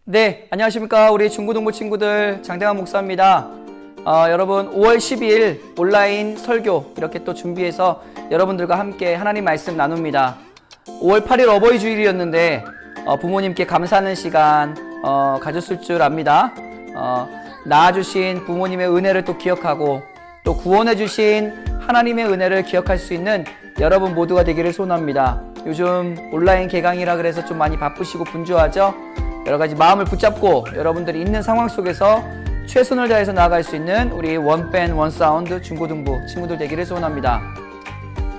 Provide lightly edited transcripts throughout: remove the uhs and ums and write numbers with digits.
네, 안녕하십니까. 우리 중고등부 친구들 장대환 목사입니다. 여러분 5월 12일 온라인 설교 이렇게 또 준비해서 여러분들과 함께 하나님 말씀 나눕니다. 5월 8일 어버이 주일이었는데 부모님께 감사하는 시간 가졌을 줄 압니다. 낳아주신 부모님의 은혜를 또 기억하고 또 구원해주신 하나님의 은혜를 기억할 수 있는 여러분 모두가 되기를 소원합니다. 요즘 온라인 개강이라 그래서 좀 많이 바쁘시고 분주하죠? 여러가지 마음을 붙잡고 여러분들이 있는 상황 속에서 최선을 다해서 나아갈 수 있는 우리 원밴 원사운드 중고등부 친구들 되기를 소원합니다.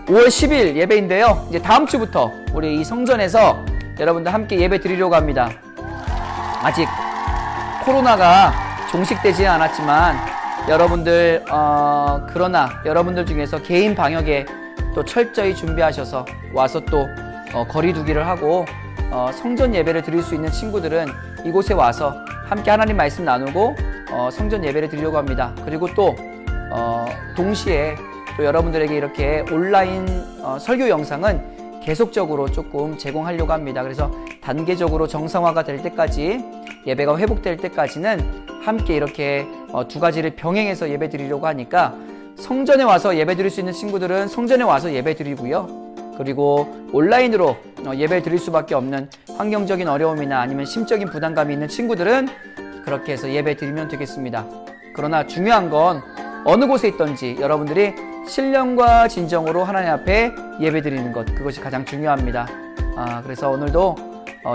5월 10일 예배인데요, 이제 다음 주부터 우리 이 성전에서 여러분들 함께 예배 드리려고 합니다. 아직 코로나가 종식되지는 않았지만 여러분들 그러나 여러분들 중에서 개인 방역에 또 철저히 준비하셔서 와서 또 거리 두기를 하고 성전 예배를 드릴 수 있는 친구들은 이곳에 와서 함께 하나님 말씀 나누고 성전 예배를 드리려고 합니다. 그리고 또 동시에 또 여러분들에게 이렇게 온라인 설교 영상은 계속적으로 조금 제공하려고 합니다. 그래서 단계적으로 정상화가 될 때까지, 예배가 회복될 때까지는 함께 이렇게 두 가지를 병행해서 예배 드리려고 하니까 성전에 와서 예배 드릴 수 있는 친구들은 성전에 와서 예배 드리고요. 그리고 온라인으로 예배 드릴 수밖에 없는 환경적인 어려움이나 아니면 심적인 부담감이 있는 친구들은 그렇게 해서 예배 드리면 되겠습니다. 그러나 중요한 건 어느 곳에 있든지 여러분들이 신령과 진정으로 하나님 앞에 예배 드리는 것, 그것이 가장 중요합니다. 그래서 오늘도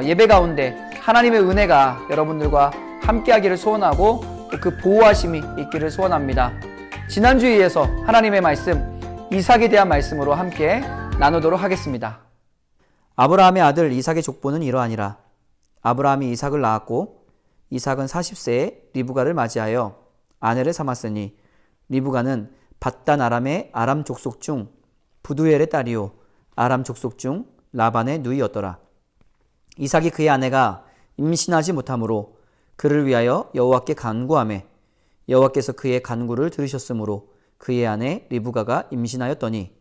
예배 가운데 하나님의 은혜가 여러분들과 함께하기를 소원하고 또 그 보호하심이 있기를 소원합니다. 지난주에 이어서 하나님의 말씀, 이삭에 대한 말씀으로 함께 나누도록 하겠습니다. 아브라함의 아들 이삭의 족보는 이러하니라. 아브라함이 이삭을 낳았고 이삭은 40세에 리브가를 맞이하여 아내를 삼았으니 리브가는 밧단 아람의 아람 족속 중 부두엘의 딸이요 아람 족속 중 라반의 누이였더라. 이삭이 그의 아내가 임신하지 못하므로 그를 위하여 여호와께 간구하매 여호와께서 그의 간구를 들으셨으므로 그의 아내 리브가가 임신하였더니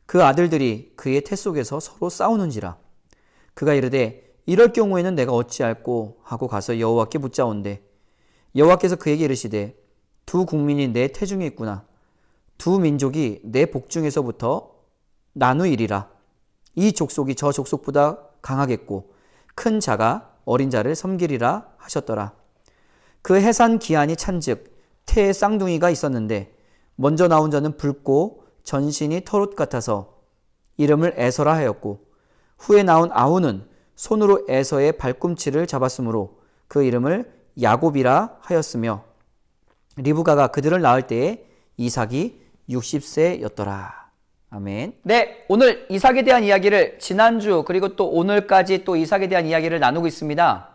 그 아들들이 그의 태 속에서 서로 싸우는지라. 그가 이르되 이럴 경우에는 내가 어찌할꼬 하고 가서 여호와께 묻자온대. 여호와께서 그에게 이르시되 두 국민이 내 태중에 있구나. 두 민족이 내 복중에서부터 나누이리라. 이 족속이 저 족속보다 강하겠고 큰 자가 어린 자를 섬기리라 하셨더라. 그 해산 기한이 찬즉 태에 쌍둥이가 있었는데 먼저 나온 자는 붉고 전신이 털옷 같아서 이름을 에서라 하였고 후에 나온 아우는 손으로 에서의 발꿈치를 잡았으므로 그 이름을 야곱이라 하였으며 리브가가 그들을 낳을 때에 이삭이 60세였더라. 아멘. 네, 오늘 이삭에 대한 이야기를 지난주 그리고 또 오늘까지 또 이삭에 대한 이야기를 나누고 있습니다.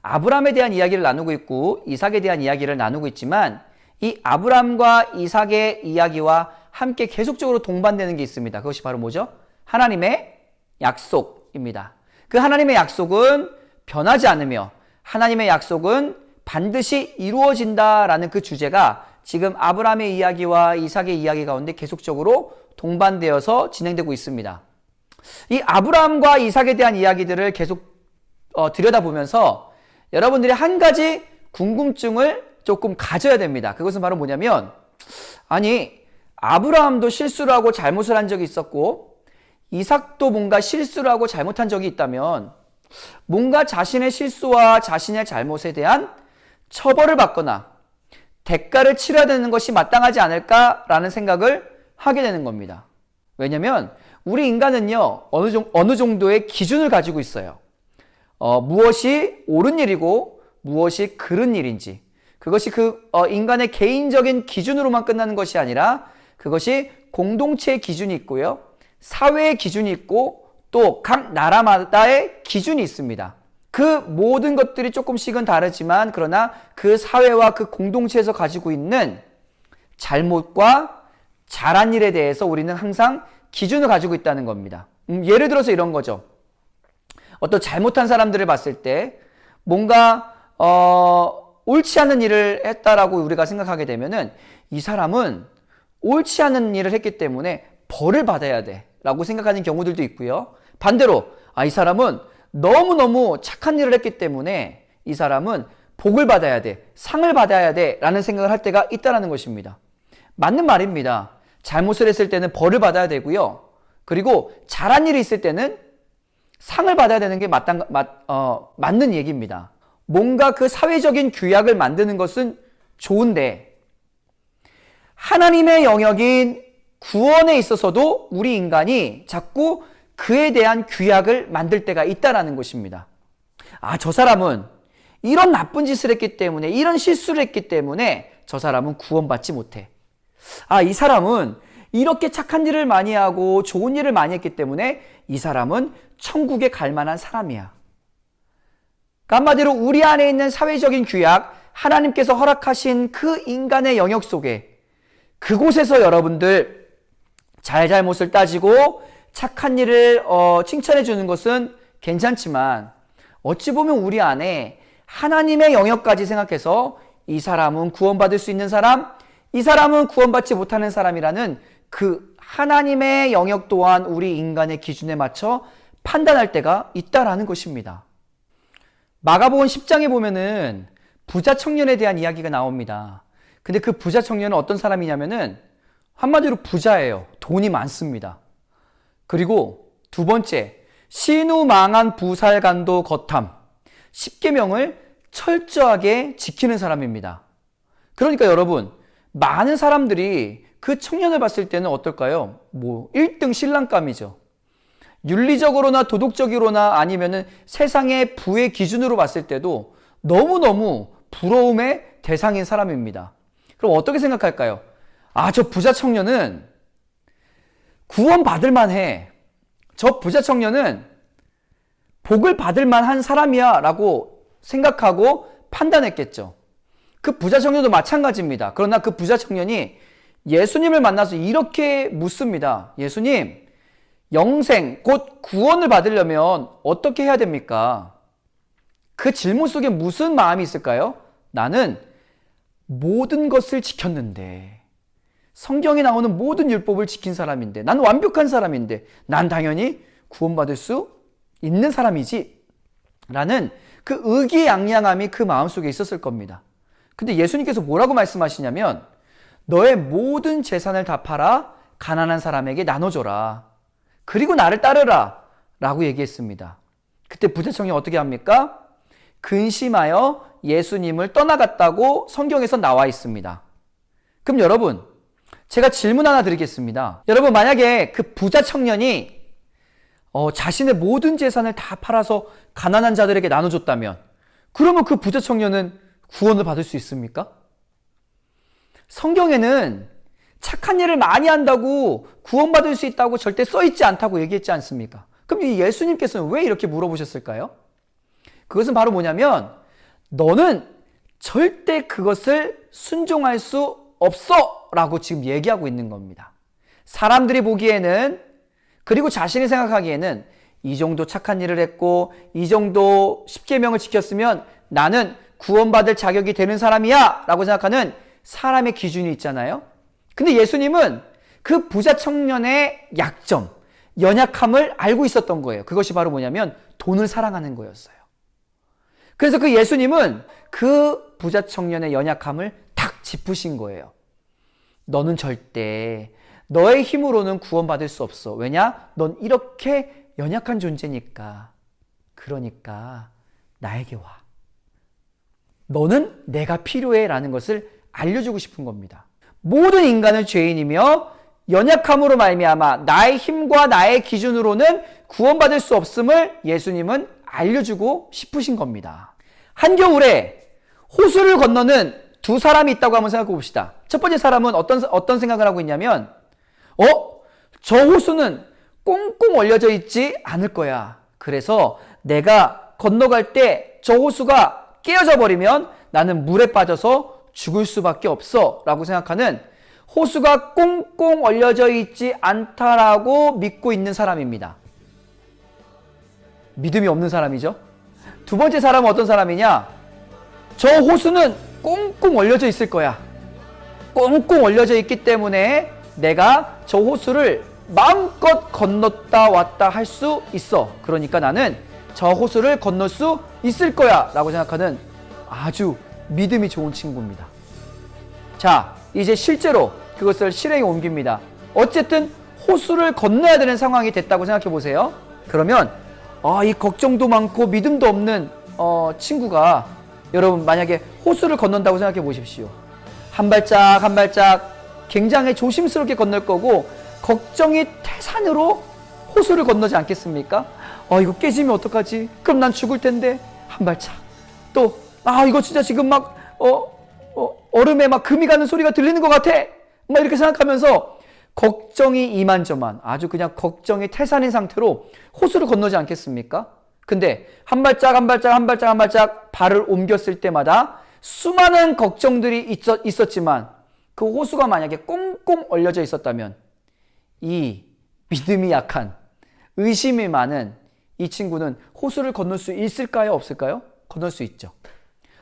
아브람에 대한 이야기를 나누고 있고 이삭에 대한 이야기를 나누고 있지만 이 아브람과 이삭의 이야기와 함께 계속적으로 동반되는 게 있습니다. 그것이 바로 뭐죠? 하나님의 약속입니다. 그 하나님의 약속은 변하지 않으며 하나님의 약속은 반드시 이루어진다라는 그 주제가 지금 아브람의 이야기와 이삭의 이야기 가운데 계속적으로 동반되어서 진행되고 있습니다. 이 아브람과 이삭에 대한 이야기들을 계속 들여다보면서 여러분들이 한 가지 궁금증을 조금 가져야 됩니다. 그것은 바로 뭐냐면, 아니 아브라함도 실수를 하고 잘못을 한 적이 있었고 이삭도 뭔가 실수를 하고 잘못한 적이 있다면 뭔가 자신의 실수와 자신의 잘못에 대한 처벌을 받거나 대가를 치러야 되는 것이 마땅하지 않을까라는 생각을 하게 되는 겁니다. 왜냐하면 우리 인간은요 어느 정도의 기준을 가지고 있어요. 무엇이 옳은 일이고 무엇이 그른 일인지, 그것이 그 인간의 개인적인 기준으로만 끝나는 것이 아니라 그것이 공동체의 기준이 있고요, 사회의 기준이 있고 또 각 나라마다의 기준이 있습니다. 그 모든 것들이 조금씩은 다르지만 그러나 그 사회와 그 공동체에서 가지고 있는 잘못과 잘한 일에 대해서 우리는 항상 기준을 가지고 있다는 겁니다. 예를 들어서 이런 거죠. 어떤 잘못한 사람들을 봤을 때 뭔가 옳지 않은 일을 했다라고 우리가 생각하게 되면은 이 사람은 옳지 않은 일을 했기 때문에 벌을 받아야 돼 라고 생각하는 경우들도 있고요. 반대로 이 사람은 너무너무 착한 일을 했기 때문에 이 사람은 복을 받아야 돼, 상을 받아야 돼 라는 생각을 할 때가 있다는 것입니다. 맞는 말입니다. 잘못을 했을 때는 벌을 받아야 되고요. 그리고 잘한 일이 있을 때는 상을 받아야 되는 게 맞는 얘기입니다. 뭔가 그 사회적인 규약을 만드는 것은 좋은데 하나님의 영역인 구원에 있어서도 우리 인간이 자꾸 그에 대한 규약을 만들 때가 있다는 것입니다. 아, 저 사람은 이런 나쁜 짓을 했기 때문에, 이런 실수를 했기 때문에 저 사람은 구원받지 못해. 아, 이 사람은 이렇게 착한 일을 많이 하고 좋은 일을 많이 했기 때문에 이 사람은 천국에 갈 만한 사람이야. 한마디로 우리 안에 있는 사회적인 규약, 하나님께서 허락하신 그 인간의 영역 속에 그곳에서 여러분들 잘잘못을 따지고 착한 일을 칭찬해 주는 것은 괜찮지만 어찌 보면 우리 안에 하나님의 영역까지 생각해서 이 사람은 구원받을 수 있는 사람, 이 사람은 구원받지 못하는 사람이라는 그 하나님의 영역 또한 우리 인간의 기준에 맞춰 판단할 때가 있다라는 것입니다. 마가복음 10장에 보면은 부자 청년에 대한 이야기가 나옵니다. 근데 그 부자 청년은 어떤 사람이냐면은 한마디로 부자예요. 돈이 많습니다. 그리고 두 번째, 신우망한 부살간도 거탐, 10계명을 철저하게 지키는 사람입니다. 그러니까 여러분, 많은 사람들이 그 청년을 봤을 때는 어떨까요? 1등 신랑감이죠. 윤리적으로나 도덕적으로나 아니면은 세상의 부의 기준으로 봤을 때도 너무너무 부러움의 대상인 사람입니다. 그럼 어떻게 생각할까요? 아, 저 부자 청년은 구원받을 만해. 저 부자 청년은 복을 받을 만한 사람이야 라고 생각하고 판단했겠죠. 그 부자 청년도 마찬가지입니다. 그러나 그 부자 청년이 예수님을 만나서 이렇게 묻습니다. 예수님, 영생, 곧 구원을 받으려면 어떻게 해야 됩니까? 그 질문 속에 무슨 마음이 있을까요? 나는 모든 것을 지켰는데, 성경에 나오는 모든 율법을 지킨 사람인데, 난 완벽한 사람인데, 난 당연히 구원받을 수 있는 사람이지 라는 그 의기양양함이 그 마음속에 있었을 겁니다. 근데 예수님께서 뭐라고 말씀하시냐면 너의 모든 재산을 다 팔아 가난한 사람에게 나눠줘라. 그리고 나를 따르라 라고 얘기했습니다. 그때 부자 청년이 어떻게 합니까? 근심하여 예수님을 떠나갔다고 성경에서 나와 있습니다. 그럼 여러분, 제가 질문 하나 드리겠습니다. 여러분, 만약에 그 부자 청년이 자신의 모든 재산을 다 팔아서 가난한 자들에게 나눠줬다면 그러면 그 부자 청년은 구원을 받을 수 있습니까? 성경에는 착한 일을 많이 한다고 구원받을 수 있다고 절대 써있지 않다고 얘기했지 않습니까? 그럼 이 예수님께서는 왜 이렇게 물어보셨을까요? 그것은 바로 뭐냐면 너는 절대 그것을 순종할 수 없어 라고 지금 얘기하고 있는 겁니다. 사람들이 보기에는, 그리고 자신이 생각하기에는 이 정도 착한 일을 했고 이 정도 10계명을 지켰으면 나는 구원받을 자격이 되는 사람이야 라고 생각하는 사람의 기준이 있잖아요. 근데 예수님은 그 부자 청년의 약점, 연약함을 알고 있었던 거예요. 그것이 바로 뭐냐면 돈을 사랑하는 거였어요. 그래서 그 예수님은 그 부자 청년의 연약함을 탁 짚으신 거예요. 너는 절대 너의 힘으로는 구원받을 수 없어. 왜냐? 넌 이렇게 연약한 존재니까. 그러니까 나에게 와. 너는 내가 필요해 라는 것을 알려주고 싶은 겁니다. 모든 인간은 죄인이며 연약함으로 말미암아 나의 힘과 나의 기준으로는 구원받을 수 없음을 예수님은 알려주고 싶으신 겁니다. 한겨울에 호수를 건너는 두 사람이 있다고 한번 생각해 봅시다. 첫 번째 사람은 어떤 생각을 하고 있냐면 저 호수는 꽁꽁 얼려져 있지 않을 거야. 그래서 내가 건너갈 때 저 호수가 깨어져 버리면 나는 물에 빠져서 죽을 수밖에 없어 라고 생각하는, 호수가 꽁꽁 얼려져 있지 않다라고 믿고 있는 사람입니다. 믿음이 없는 사람이죠. 두 번째 사람은 어떤 사람이냐? 저 호수는 꽁꽁 얼려져 있을 거야. 꽁꽁 얼려져 있기 때문에 내가 저 호수를 마음껏 건넜다 왔다 할 수 있어. 그러니까 나는 저 호수를 건널 수 있을 거야 라고 생각하는 아주 믿음이 좋은 친구입니다. 자, 이제 실제로 그것을 실행에 옮깁니다. 어쨌든 호수를 건너야 되는 상황이 됐다고 생각해 보세요. 그러면 이 걱정도 많고 믿음도 없는 친구가 여러분 만약에 호수를 건넌다고 생각해 보십시오. 한 발짝 한 발짝 굉장히 조심스럽게 건널 거고 걱정이 태산으로 호수를 건너지 않겠습니까? 이거 깨지면 어떡하지? 그럼 난 죽을 텐데. 한 발짝. 또 이거 진짜 지금 막 얼음에 막 금이 가는 소리가 들리는 것 같아. 막 이렇게 생각하면서 걱정이 이만저만 아주 그냥 걱정이 태산인 상태로 호수를 건너지 않겠습니까? 근데 한 발짝 한 발짝 한 발짝 한 발짝 발을 옮겼을 때마다 수많은 걱정들이 있었지만 그 호수가 만약에 꽁꽁 얼려져 있었다면 이 믿음이 약한 의심이 많은 이 친구는 호수를 건널 수 있을까요? 없을까요? 건널 수 있죠.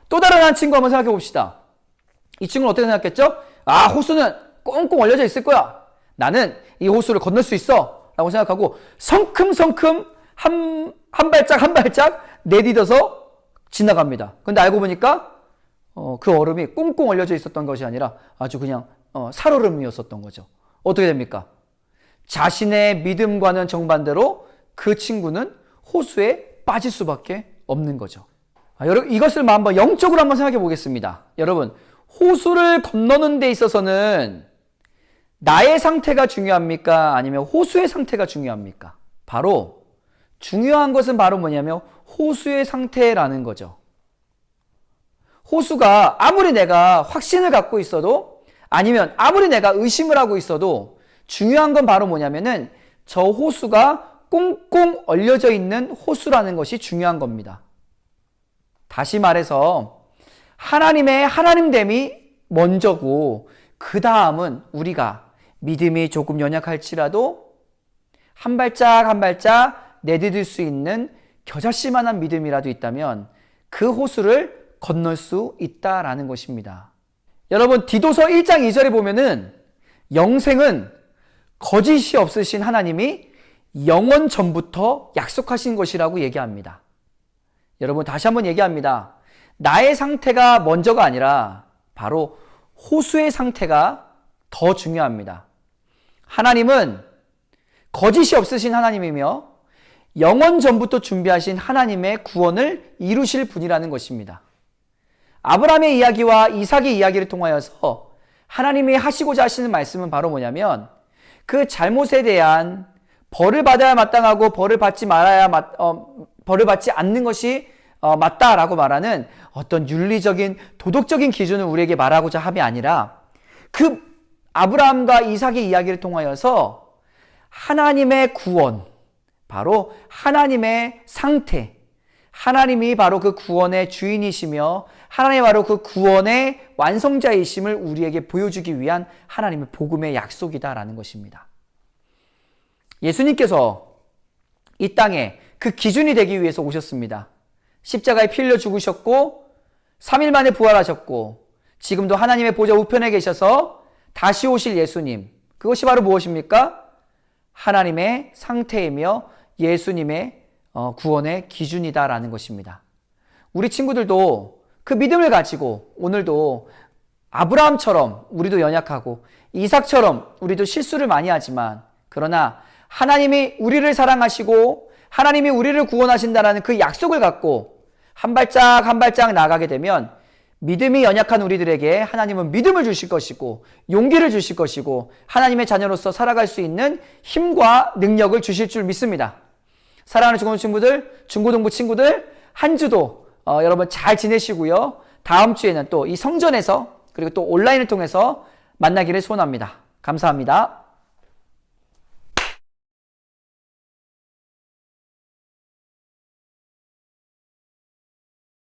또 다른 한 친구 한번 생각해 봅시다. 이 친구는 어떻게 생각했죠? 호수는 꽁꽁 얼려져 있을 거야. 나는 이 호수를 건널 수 있어 라고 생각하고 성큼성큼 한 발짝 한 발짝 내딛어서 지나갑니다. 근데 알고 보니까 그 얼음이 꽁꽁 얼려져 있었던 것이 아니라 아주 그냥 살얼음이었었던 거죠. 어떻게 됩니까? 자신의 믿음과는 정반대로 그 친구는 호수에 빠질 수밖에 없는 거죠. 여러분 이것을 한번 영적으로 한번 생각해 보겠습니다. 여러분 호수를 건너는 데 있어서는 나의 상태가 중요합니까? 아니면 호수의 상태가 중요합니까? 바로 중요한 것은 바로 뭐냐면 호수의 상태라는 거죠. 호수가 아무리 내가 확신을 갖고 있어도 아니면 아무리 내가 의심을 하고 있어도 중요한 건 바로 뭐냐면은 저 호수가 꽁꽁 얼려져 있는 호수라는 것이 중요한 겁니다. 다시 말해서 하나님의 하나님됨이 먼저고 그 다음은 우리가 믿음이 조금 연약할지라도 한 발짝 한 발짝 내디딜 수 있는 겨자씨만한 믿음이라도 있다면 그 호수를 건널 수 있다라는 것입니다. 여러분 디도서 1장 2절에 보면은 영생은 거짓이 없으신 하나님이 영원 전부터 약속하신 것이라고 얘기합니다. 여러분 다시 한번 얘기합니다. 나의 상태가 먼저가 아니라 바로 호수의 상태가 더 중요합니다. 하나님은 거짓이 없으신 하나님이며 영원 전부터 준비하신 하나님의 구원을 이루실 분이라는 것입니다. 아브라함의 이야기와 이삭의 이야기를 통하여서 하나님이 하시고자 하시는 말씀은 바로 뭐냐면 그 잘못에 대한 벌을 받아야 마땅하고 벌을 받지 않는 것이 맞다라고 말하는 어떤 윤리적인 도덕적인 기준을 우리에게 말하고자 함이 아니라 그 아브라함과 이삭의 이야기를 통하여서 하나님의 구원, 바로 하나님의 상태, 하나님이 바로 그 구원의 주인이시며 하나님이 바로 그 구원의 완성자이심을 우리에게 보여주기 위한 하나님의 복음의 약속이다라는 것입니다. 예수님께서 이 땅에 그 기준이 되기 위해서 오셨습니다. 십자가에 피 흘려 죽으셨고 3일 만에 부활하셨고 지금도 하나님의 보좌 우편에 계셔서 다시 오실 예수님, 그것이 바로 무엇입니까? 하나님의 상태이며 예수님의 구원의 기준이다라는 것입니다. 우리 친구들도 그 믿음을 가지고 오늘도 아브라함처럼 우리도 연약하고 이삭처럼 우리도 실수를 많이 하지만 그러나 하나님이 우리를 사랑하시고 하나님이 우리를 구원하신다라는 그 약속을 갖고 한 발짝 한 발짝 나아가게 되면 믿음이 연약한 우리들에게 하나님은 믿음을 주실 것이고 용기를 주실 것이고 하나님의 자녀로서 살아갈 수 있는 힘과 능력을 주실 줄 믿습니다. 사랑하는 중고등부 친구들 한 주도 여러분 잘 지내시고요. 다음 주에는 또 이 성전에서 그리고 또 온라인을 통해서 만나기를 소원합니다. 감사합니다.